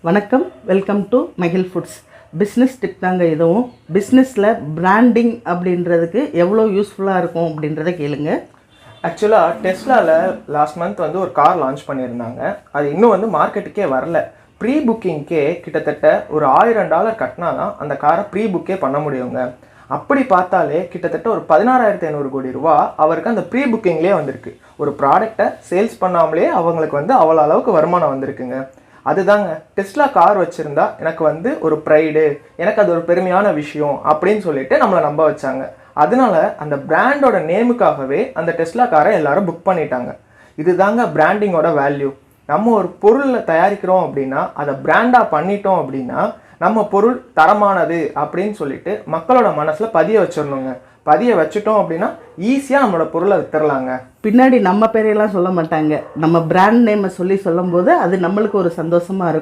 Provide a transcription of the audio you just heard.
வணக்கம், welcome to மகிழ் foods. Business tip தாங்க இதுவும். பிஸ்னஸில் பிராண்டிங் அப்படின்றதுக்கு எவ்வளோ யூஸ்ஃபுல்லாக இருக்கும் அப்படின்றத கேளுங்க. ஆக்சுவலாக டெஸ்லாவில் லாஸ்ட் மந்த் வந்து ஒரு கார் லான்ச் பண்ணியிருந்தாங்க. அது இன்னும் வந்து மார்க்கெட்டுக்கே வரல. ப்ரீ புக்கிங்க்கே கிட்டத்தட்ட ஒரு $1000 கட்டினா தான் அந்த காரை ப்ரீ புக்கே பண்ண முடியுங்க. அப்படி பார்த்தாலே கிட்டத்தட்ட ஒரு 16,500 கோடி ரூபா அவருக்கு அந்த ப்ரீ புக்கிங்லேயே வந்திருக்கு. ஒரு ப்ராடக்டை சேல்ஸ் பண்ணாமலே அவங்களுக்கு வந்து அவ்வளோ அளவுக்கு வருமானம் வந்திருக்குங்க. அதுதாங்க, டெஸ்லா கார் வச்சுருந்தா எனக்கு வந்து ஒரு ப்ரைடு, எனக்கு அது ஒரு பெருமையான விஷயம் அப்படின்னு சொல்லிட்டு நம்மளை நம்ப வச்சாங்க. அதனால அந்த பிராண்டோட நேமுக்காகவே அந்த டெஸ்லா காரை எல்லாரும் புக் பண்ணிட்டாங்க. இதுதாங்க பிராண்டிங்கோட வேல்யூ. நம்ம ஒரு பொருளை தயாரிக்கிறோம் அப்படின்னா அதை பிராண்டாக பண்ணிட்டோம் அப்படின்னா நம்ம பொருள் தரமானது அப்படின்னு சொல்லிட்டு மக்களோட மனசில் பதிய வச்சிடணுங்க. பதிய வச்சுட்டோம் அப்படின்னா ஈஸியாக நம்மளோட பொருளை வித்துடலாங்க. பின்னாடி நம்ம பேரையெல்லாம் சொல்ல மாட்டாங்க, நம்ம பிராண்ட் நேமை சொல்லும்போது அது நம்மளுக்கு ஒரு சந்தோஷமாக இருக்கும்.